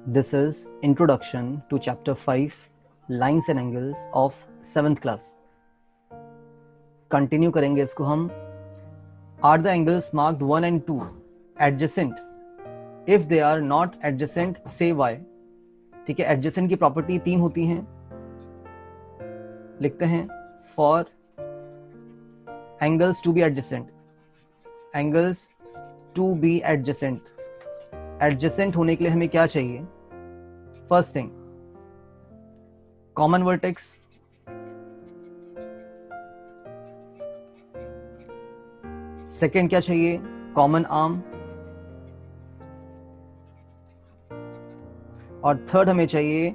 This is Introduction to Chapter 5 Lines and Angles of 7th class. Continue करेंगे इसको हम. Are the angles marked 1 and 2 adjacent? If they are not adjacent, say why. ठीक है, adjacent की property 3 होती हैं. लिखते हैं for angles to be adjacent. Angles to be adjacent. Adjacent होने के लिए हमें क्या चाहिए? First thing, common vertex. Second क्या चाहिए? Common arm. और third हमें चाहिए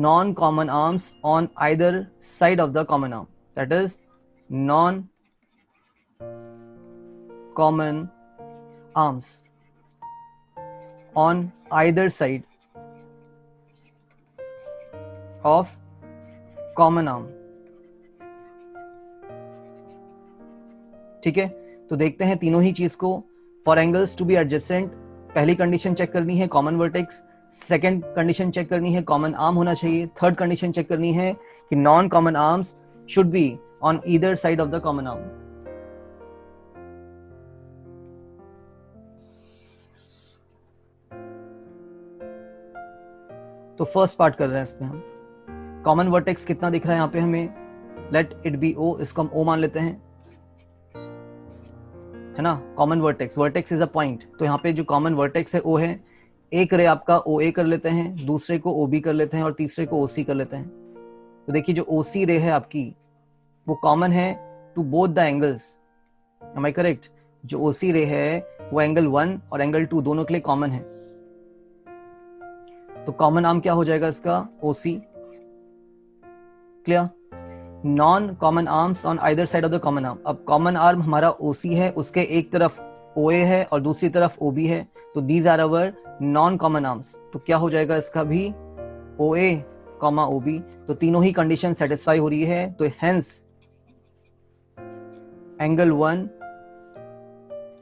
non-common arms on either side of the common arm. That is non-common arms on either side of common arm. ठीक है, तो देखते हैं तीनों ही चीज को. For angles to be adjacent पहली कंडीशन चेक करनी है common vertex. Second condition check करनी है कॉमन आर्म होना चाहिए. थर्ड कंडीशन चेक करनी है कि non common arms should be on either side of the common arm. तो फर्स्ट पार्ट कर रहे हैं इसमें हम. कॉमन वर्टेक्स कितना दिख रहा है यहाँ पे हमें? Let it be O. इसको हम ओ मान लेते हैं, है ना. Common vertex, vertex is a point. तो यहाँ पे जो कॉमन वर्टेक्स है ओ है. एक रे आपका ओ ए कर लेते हैं, दूसरे को ओ बी कर लेते हैं और तीसरे को ओ सी कर लेते हैं. तो देखिए जो ओ सी रे है आपकी वो कॉमन है to both the angles. Am I correct? जो ओ सी रे है वो एंगल 1 और एंगल 2 दोनों के लिए कॉमन है. तो कॉमन आर्म क्या हो जाएगा इसका? O C. Clear? Non common arms on either side of the common arm. अब कॉमन आर्म हमारा ओ सी है, उसके एक तरफ ओ ए है और दूसरी तरफ ओ बी है. तो these are our non common arms. तो क्या हो जाएगा इसका भी? O A comma O B. तो तीनों ही कंडीशन सेटिस्फाई हो रही है. तो hence angle 1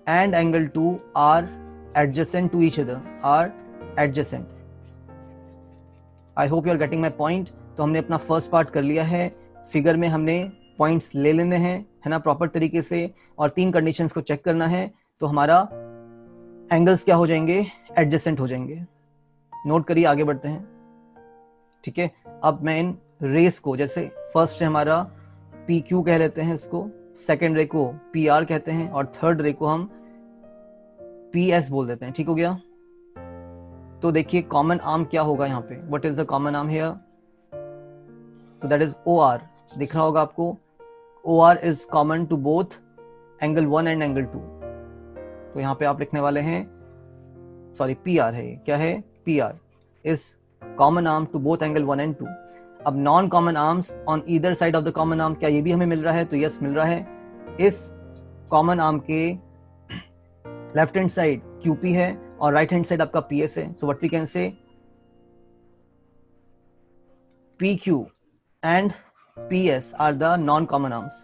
and angle 2 are adjacent to each other. Are adjacent. I hope you are getting my point. तो हमने अपना फर्स्ट पार्ट कर लिया है. फिगर में हमने पॉइंट्स ले लेने हैं, है ना, प्रॉपर तरीके से, और 3 कंडीशंस को चेक करना है. तो हमारा एंगल्स क्या हो जाएंगे? एडजेसेंट हो जाएंगे. नोट करिए, आगे बढ़ते हैं. ठीक है, अब मैं इन रेस को, जैसे फर्स्ट है हमारा पी क्यू कह लेते हैं इसको, सेकेंड रे को पी आर कहते हैं और थर्ड रे को हम पी एस बोल देते हैं. ठीक हो गया? तो देखिए कॉमन आर्म क्या होगा यहाँ पे. What is the common arm here? तो दैट इज ओ आर. दिख रहा होगा आपको. O R is common to both angle 1 and angle 2. तो यहाँ पे आप लिखने वाले हैं, सॉरी पी आर है ये. क्या है? P R is common arm to both angle 1 and 2. अब non common arms on either side of the common arm, क्या ये भी हमें मिल रहा है? तो यस मिल रहा है. इस कॉमन आर्म के लेफ्ट हैंड साइड क्यूपी है और राइट हैंड साइड आपका पी एस है. So what we can say, P Q and PS are the non-common arms.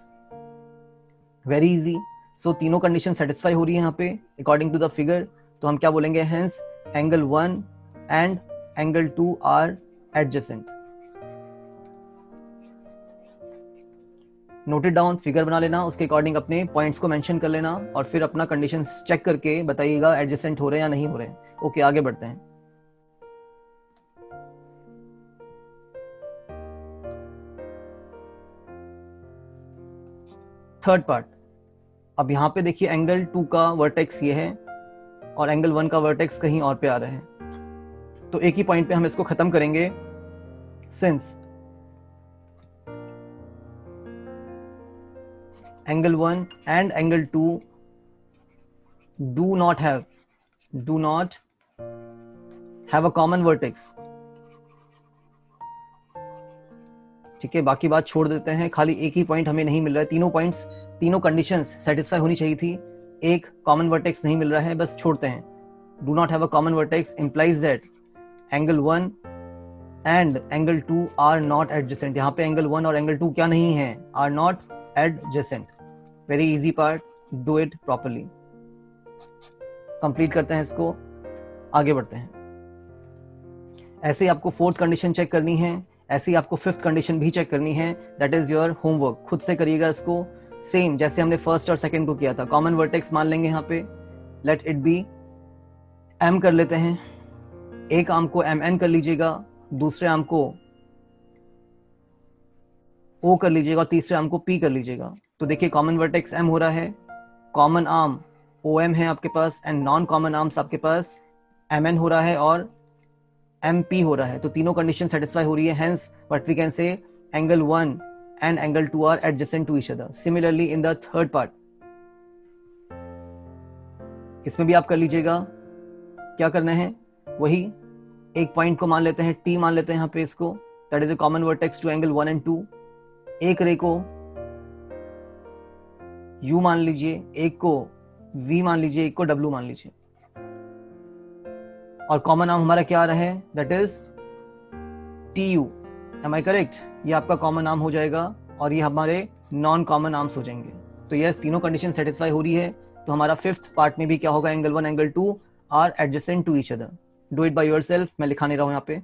Very easy. So तीनों कंडीशन सेटिस्फाई हो रही है यहाँ पे अकॉर्डिंग टू द फिगर. तो हम क्या बोलेंगे? Hence angle 1 and angle 2 are adjacent. Noted down, figure बना लेना, उसके अकॉर्डिंग अपने पॉइंट्स को मेंशन कर लेना और फिर अपना कंडीशन चेक करके बताइएगा एडजेसेंट हो रहे हैं या नहीं हो रहे हैं. ओके, आगे बढ़ते हैं. Third part. अब यहां पे देखिए एंगल 2 का वर्टेक्स ये है और एंगल 1 का वर्टेक्स कहीं और पे आ रहा है. तो एक ही पॉइंट पे हम इसको खत्म करेंगे. Since angle 1 and angle 2 do not have a common vertex. ठीक है, बाकी बात छोड़ देते हैं. खाली एक ही पॉइंट हमें नहीं मिल रहा है. तीनों पॉइंट्स, तीनों कंडीशंस सेटिस्फाई होनी चाहिए थी. एक कॉमन वर्टेक्स नहीं मिल रहा है, बस छोड़ते हैं. Do not have a common vertex implies that angle 1 and angle 2 are not adjacent. यहाँ पे एंगल 1 और एंगल 2 क्या नहीं है? Are not adjacent. Very easy part, do it properly. Complete करते हैं इसको, आगे बढ़ते हैं. ऐसे ही आपको फोर्थ कंडीशन चेक करनी है, ऐसे ही आपको फिफ्थ कंडीशन भी चेक करनी है। दैट इज योर होमवर्क, खुद से करिएगा इसको, सेम जैसे हमने फर्स्ट और सेकंड को किया था। कॉमन वर्टेक्स मान लेंगे यहाँ पे, लेट इट बी एम कर लेते हैं। एक आर्म को एम एन कर लीजिएगा, दूसरे आर्म को ओ कर लीजिएगा और तीसरे आर्म को पी कर लीजिएगा। तो देखिए कॉमन वर्टेक्स एम हो रहा है, कॉमन आर्म ओ एम है आपके पास, एंड नॉन कॉमन आर्म्स आपके पास एम एन हो रहा है और एम पी हो रहा है। तो तीनों कंडीशन सेटिस्फाई हो रही है, hence what we can say angle 1 and angle 2 are adjacent to each other. Similarly in the third part, इसमें भी आप कर लीजिएगा। क्या करना है, वही एक पॉइंट को मान लेते हैं T मान लेते हैं यहाँ पे इसको, that is a common vertex to angle 1 and 2। एक रे को U मान लीजिए, एक को V मान लीजिए, एक को W मान लीजिए, और कॉमन आर्म हमारा क्या आ रहा है, that is TU। Am I correct? ये आपका कॉमन आर्म हो जाएगा और ये हमारे नॉन कॉमन आर्म्स हो जाएंगे। तो यस, तीनों कंडीशन सेटिस्फाई हो रही है। तो हमारा फिफ्थ पार्ट में भी क्या होगा, angle 1 angle 2 are adjacent to each other. Do it by yourself, मैं लिखा नहीं रहा हूं यहाँ पे।